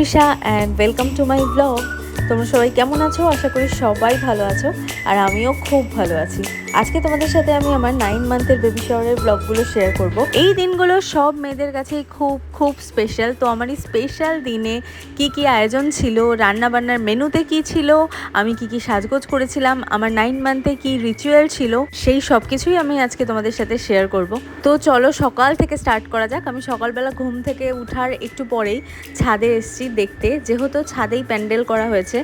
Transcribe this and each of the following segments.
Trisha and welcome to my blog. তোমরা সবাই কেমন আছো? আশা করি সবাই ভালো আছো, আর আমিও খুব ভালো আছি। আজকে তোমাদের সাথে আমি আমার 9 মান্থের বেবি শাওয়ারের ব্লগগুলো শেয়ার করব। এই দিনগুলো সব মেয়েদের কাছেই খুব খুব স্পেশাল। তো আমার এই স্পেশাল দিনে কি কি আয়োজন ছিল, রান্নাবান্নার মেনুতে কি ছিল, আমি কি কি সাজগোজ করেছিলাম, আমার 9 মান্থে কি রিচুয়াল ছিল, সেই সব কিছুই আমি আজকে তোমাদের সাথে শেয়ার করব। তো চলো সকাল থেকে স্টার্ট করা যাক। আমি সকালবেলা ঘুম থেকে উঠার একটু পরেই ছাদে এসেছি দেখতে, যেহেতু ছাদেই প্যান্ডেল করা হয়েছে।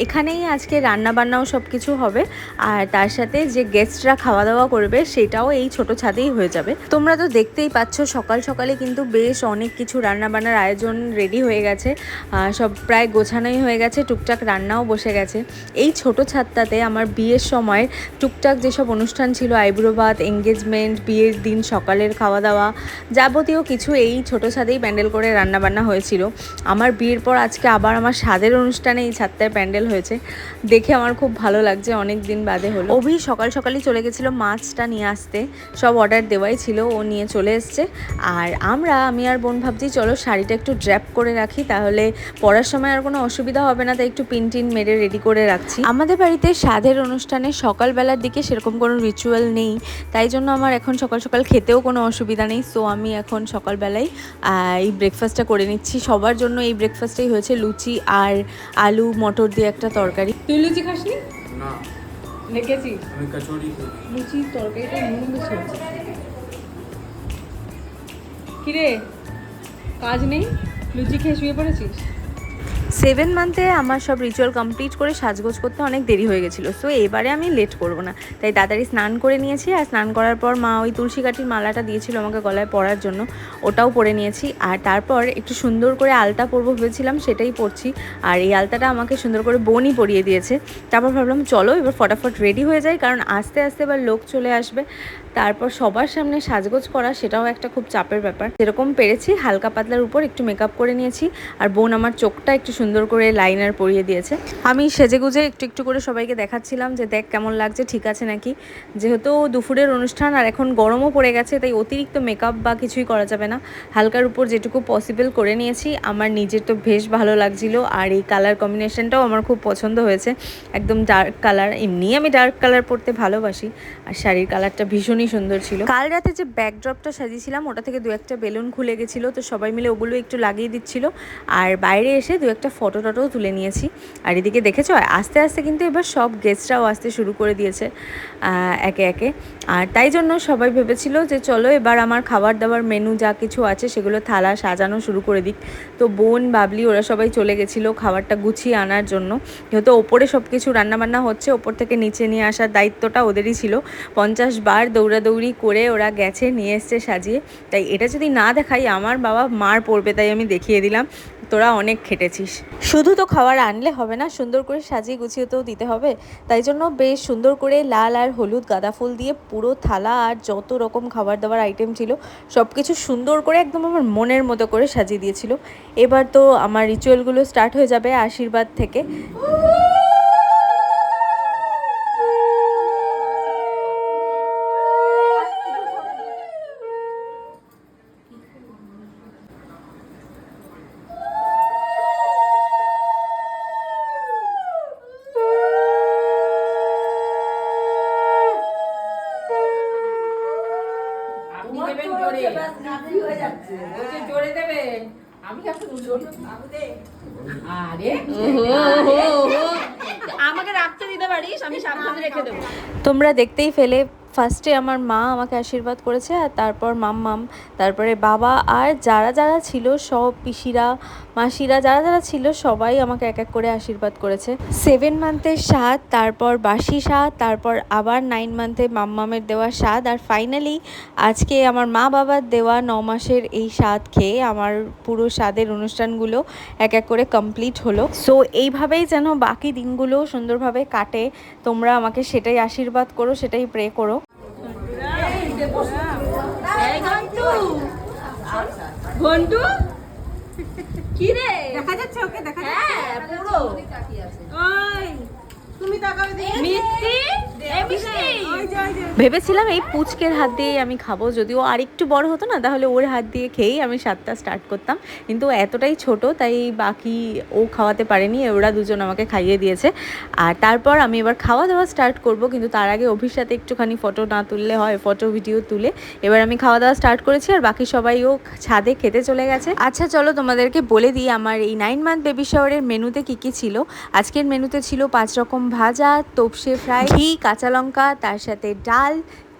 এখানেই আজকে রান্নাবান্নাও সব কিছু হবে, আর তার সাথে যে গেস্টরা খাওয়া দাওয়া করবে সেটাও এই ছোট ছাদেই হয়ে যাবে। তোমরা তো দেখতেই পাচ্ছ সকাল সকালে কিন্তু বেশ অনেক কিছু রান্নাবান্নার আয়োজন রেডি হয়ে গেছে, সব প্রায় গোছানোই হয়ে গেছে, টুকটাক রান্নাও বসে গেছে। এই ছোট ছাদটাতে আমার বিয়ের সময় টুকটাক যেসব অনুষ্ঠান ছিল, আইব্রো ভাত, এঙ্গেজমেন্ট, বিয়ের দিন সকালের খাওয়া দাওয়া, যাবতীয় কিছু এই ছোট ছাদেই প্যান্ডেল করে রান্নাবান্না হয়েছিল। আমার বিয়ের পর আজকে আবার আমার স্বাদের অনুষ্ঠানে এই ছাদটায় প্যান্ডেল হয়েছে, দেখে আমার খুব ভালো লাগছে, অনেক দিন বাদে হলো। অভি সকাল সকালই চলে গেছিলো মাছটা নিয়ে আসতে, সব অর্ডার দেওয়াই ছিল, ও নিয়ে চলে এসছে। আর আমি আর বোন ভাবছি চলো শাড়িটা একটু ড্র্যাপ করে রাখি, তাহলে পরার সময় আর কোনো অসুবিধা হবে না, তাই একটু পিন টিন মেরে রেডি করে রাখছি। আমাদের বাড়িতে স্বাদের অনুষ্ঠানে সকালবেলার দিকে সেরকম কোনো রিচুয়াল নেই, তাই জন্য আমার এখন সকাল সকাল খেতেও কোনো অসুবিধা নেই। সো আমি এখন সকালবেলায় এই ব্রেকফাস্টটা করে নিচ্ছি। সবার জন্য এই ব্রেকফাস্টটাই হয়েছে, লুচি আর আলু মটর দিয়ে একটা তরকারি। তুই লুচি খাসনি? না, লেগেছি আমি কচুরি খাই। লুচি তরকারিটা নুন বেশি হচ্ছে। কিরে, কাজ নেই? লুচি খেয়ে শুয়ে পড়েছিস? 7 মান্থে আমার সব রিচুয়াল কমপ্লিট করে সাজগোজ করতে অনেক দেরি হয়ে গেছিলো। সো এবারে আমি লেট করব না, তাই তাড়াতাড়ি স্নান করে নিয়েছি। আর স্নান করার পর মা ওই তুলসী কাঠির মালাটা দিয়েছিল আমাকে গলায় পরার জন্য, ওটাও পরে নিয়েছি। আর তারপর একটু সুন্দর করে আলতা পরবো ভেবেছিলাম, সেটাই পরছি। আর এই আলতাটা আমাকে সুন্দর করে বোনই পরিয়ে দিয়েছে। তারপর ভাবলাম চলো এবার ফটাফট রেডি হয়ে যায়, কারণ আস্তে আস্তে এবার লোক চলে আসবে। তারপর সবার সামনে সাজগোজ করা সেটাও একটা খুব চাপের ব্যাপার। যেরকম পেরেছি হালকা পাতলার উপর একটু মেকআপ করে নিয়েছি, আর বোন আমার চোখটা একটু সুন্দর করে লাইনার পরিয়ে দিয়েছে। আমি সেজেগুজে একটু একটু করে সবাইকে দেখাচ্ছিলাম যে দেখ কেমন লাগছে, ঠিক আছে নাকি। যেহেতু দুপুরের অনুষ্ঠান আর এখন গরমও পড়ে গেছে, তাই অতিরিক্ত মেকআপ বা কিছুই করা যাবে না, হালকার উপর যেটুকু পসিবল করে নিয়েছি। আমার নিজের তো বেশ ভালো লাগছিল, আর এই কালার কম্বিনেশনটাও আমার খুব পছন্দ হয়েছে, একদম ডার্ক কালার। এমনি আমি ডার্ক কালার পরতে ভালোবাসি, আর শাড়ির কালারটা ভীষণই সুন্দর ছিল। কাল রাতে যে ব্যাকড্রপটা সাজিয়েছিলাম ওটা থেকে দু একটা বেলুন খুলে গেছিলো, তো সবাই মিলে ওগুলো একটু লাগিয়ে দিচ্ছিল। আর বাইরে এসে দু একটা ফটো টটোও তুলে নিয়েছি। আর এদিকে দেখেছো আস্তে আস্তে কিন্তু এবার সব গেস্টরাও আসতে শুরু করে দিয়েছে একে একে। আর তাই জন্য সবাই ভেবেছিল যে চলো এবার আমার খাবার দাবার মেনু যা কিছু আছে সেগুলো থালা সাজানো শুরু করে দিক। তো বোন, বাবলি ওরা সবাই চলে গেছিলো খাবারটা গুছিয়ে আনার জন্য, যেহেতু ওপরে সব কিছু রান্নাবান্না হচ্ছে, ওপর থেকে নিচে নিয়ে আসার দায়িত্বটা ওদেরই ছিল। 50 বার দৌড়াদৌড়ি করে ওরা গেছে, নিয়ে এসছে সাজিয়ে। তাই এটা যদি না দেখাই আমার বাবা মার পড়বে, তাই আমি দেখিয়ে দিলাম, তোরা অনেক খেটেছিস। শুধু তো খাবার আনলে হবে না, সুন্দর করে সাজিয়ে গুছিয়েতেও দিতে হবে। তাই জন্য বেশ সুন্দর করে লাল আর হলুদ গাঁদা ফুল দিয়ে পুরো থালা আর যত রকম খাবার দাবার আইটেম ছিল সব কিছু সুন্দর করে একদম আমার মনের মতো করে সাজিয়ে দিয়েছিল। এবার তো আমার রিচুয়ালগুলো স্টার্ট হয়ে যাবে আশীর্বাদ থেকে। জোরে দেবে, আমি আমাকে রাখতে দিতে পারিস, আমি সাবধানে রেখে দেবো। তোমরা দেখতেই ফেলে, ফার্স্টে আমার মা আমাকে আশীর্বাদ করেছে, আর তারপর মাম্মাম, তারপরে বাবা, আর যারা যারা ছিল সব পিসিরা, মাসিরা, যারা যারা ছিল সবাই আমাকে এক এক করে আশীর্বাদ করেছে। 7 মান্থের স্বাদ, তারপর বাসি স্বাদ, তারপর আবার 9 মান্থে মাম্মামের দেওয়া স্বাদ, আর ফাইনালি আজকে আমার মা বাবার দেওয়া 9 মাসের এই স্বাদ খেয়ে আমার পুরো স্বাদের অনুষ্ঠানগুলো এক এক করে কমপ্লিট হলো। সো এইভাবেই যেন বাকি দিনগুলো সুন্দরভাবে কাটে, তোমরা আমাকে সেটাই আশীর্বাদ করো, সেটাই প্রে করো। ঘন্টু কি রে, দেখা যাচ্ছে? ওকে দেখা যাচ্ছে পুরো। ওই তুমি তাকাও, মিষ্টি ভেবেছিলাম এই পুচকের হাত দিয়েই আমি খাবো, যদিও আর একটু বড় হতো না তাহলে ওর হাত দিয়ে খেয়েই আমি স্বাদটা স্টার্ট করতাম, কিন্তু এতটাই ছোট তাই বাকি ও খাওয়াতে পারেনি, ওরা দুজন আমাকে খাইয়ে দিয়েছে। আর তারপর আমি এবার খাওয়া দাওয়া স্টার্ট করব, কিন্তু তার আগে অভির সাথে একটুখানি ফটো না তুললে হয়, ফটো ভিডিও তুলে এবার আমি খাওয়া দাওয়া স্টার্ট করেছি। আর বাকি সবাইও ছাদে খেতে চলে গেছে। আচ্ছা চলো তোমাদেরকে বলে দিই আমার এই 9 মান্থ বেবি শাওয়ারের মেনুতে কী কী ছিল। আজকের মেনুতে ছিল 5 রকম ভাজা, তোপসে ফ্রাই, ঘি, কাঁচা লঙ্কা, তার সাথে ডাল,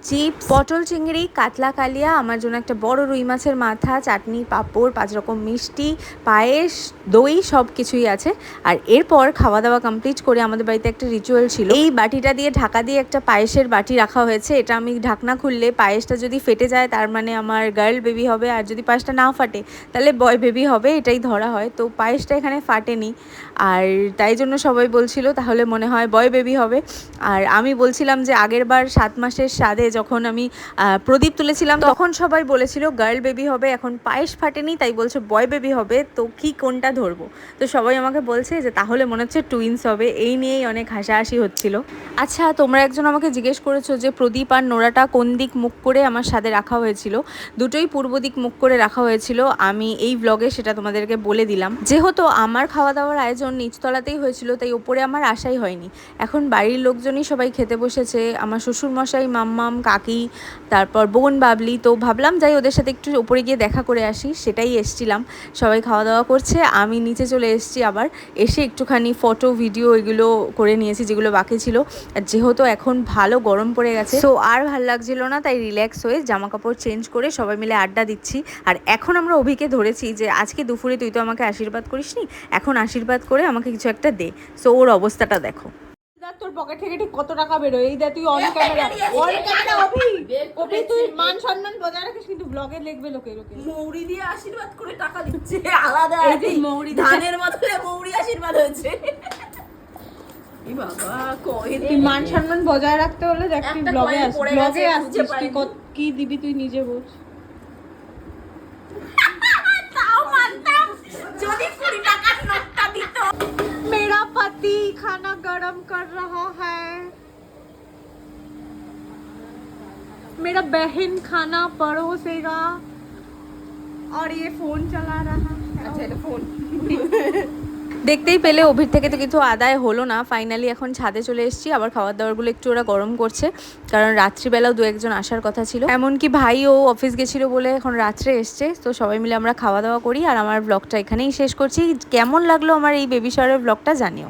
চিপস, পটল চিংড়ি, কাতলা কালিয়া, আমার জন্য একটা বড় রুই মাছের মাথা, চাটনি, পাঁপড়, 5 রকম মিষ্টি, পায়েস, দই, সব কিছুই আছে। আর এরপর খাওয়া দাওয়া কমপ্লিট করে আমাদের বাড়িতে একটা রিচুয়াল ছিল, এই বাটিটা দিয়ে ঢাকা দিয়ে একটা পায়েসের বাটি রাখা হয়েছে। এটা আমি ঢাকনা খুললে পায়েসটা যদি ফেটে যায় তার মানে আমার গার্ল বেবি হবে, আর যদি পায়েসটা না ফাটে তাহলে বয় বেবি হবে, এটাই ধরা হয়। তো পায়েসটা এখানে ফাটেনি, আর তাই জন্য সবাই বলছিল তাহলে মনে হয় বয় বেবি হবে। আর আমি বলছিলাম যে আগের বার 7 মাসের স্বাদে যখন আমি প্রদীপ তুলেছিলাম তখন সবাই বলেছিল গার্ল বেবি হবে, এখন পায়েস ফাটেনি তাই বলছে বয় বেবি হবে, তো কি কোনটা ধরবো? তো সবাই আমাকে বলছে যে তাহলে মনে হচ্ছে টুইন্স হবে, এই নিয়েই অনেক হাসাহাসি হচ্ছিল। আচ্ছা তোমরা একজন আমাকে জিজ্ঞেস করেছো যে প্রদীপ আর নোরাটা কোন দিক মুখ করে আমার সাথে রাখা হয়েছিল। দুটোই পূর্ব দিক মুখ করে রাখা হয়েছিল, আমি এই ব্লগে সেটা তোমাদেরকে বলে দিলাম। যেহেতু আমার খাওয়া দাওয়ার আয়োজন নিচতলাতেই হয়েছিল তাই ওপরে আমার আশাই হয়নি। এখন বাড়ির লোকজনই সবাই খেতে বসেছে, আমার শ্বশুরমশাই, মাম্মাম, কাকি, তারপর বোন, বাবলি, তো ভাবলাম যাই ওদের সাথে একটু উপরে গিয়ে দেখা করে আসি, সেটাই এসছিলাম। সবাই খাওয়া দাওয়া করছে, আমি নিচে চলে এসেছি, আবার এসে একটুখানি ফটো ভিডিও এগুলো করে নিয়েছি যেগুলো বাকি ছিল। আর যেহেতু এখন ভালো গরম পড়ে গেছে তো আর ভাল লাগছিল না, তাই রিল্যাক্স হয়ে জামা কাপড় চেঞ্জ করে সবাই মিলে আড্ডা দিচ্ছি। আর এখন আমরা অভিকে ধরেছি যে আজকে দুপুরে তুই তো আমাকে আশীর্বাদ করিসনি, এখন আশীর্বাদ করে আমাকে কিছু একটা দে। সো ওর অবস্থাটা দেখো। তোর পকেট থেকে ঠিক কত টাকা বেরোয়, এই দেখ তুই অন ক্যামেরা অভি তুই মান সম্মান বজায় রাখিস, কিন্তু ব্লগে লিখবে লোকে মৌরি দিয়ে আশীর্বাদ করে টাকা দিচ্ছে আলাদা। এই যে মৌরি ধানের বদলে মৌরি আশীর্বাদ হয়েছে। এই বাবা কই তুই মান সম্মান বজায় রাখতে হলে দেখ তুই একটা ব্লগে কয়েন আসছিস, পড়ে ব্লগে গেছে, আসছিস, খুঁজে তুই পাইনি। কি দিবি তুই নিজে বল। তাও মানতাম যদি 20 টাকার নোটটা দিত। मेरा पति खाना गरम कर रहा है, मेरा बहन खाना परोसेगा और ये फोन चला रहा है। আচ্ছা এটা ফোন। দেখতেই পেলে অভির থেকে তো কিছু আদায় হলো না, ফাইনালি এখন ছাদে চলে এসেছি। আবার খাবার দাবারগুলো একটু ওরা গরম করছে, কারণ রাত্রিবেলাও 2-1 জন আসার কথা ছিল, এমনকি ভাইও অফিস গেছিলো বলে এখন রাত্রে এসছে। তো সবাই মিলে আমরা খাওয়া দাওয়া করি, আর আমার ব্লগটা এখানেই শেষ করছি। কেমন লাগলো আমার এই বেবি শাওয়ারের ব্লগটা জানিও।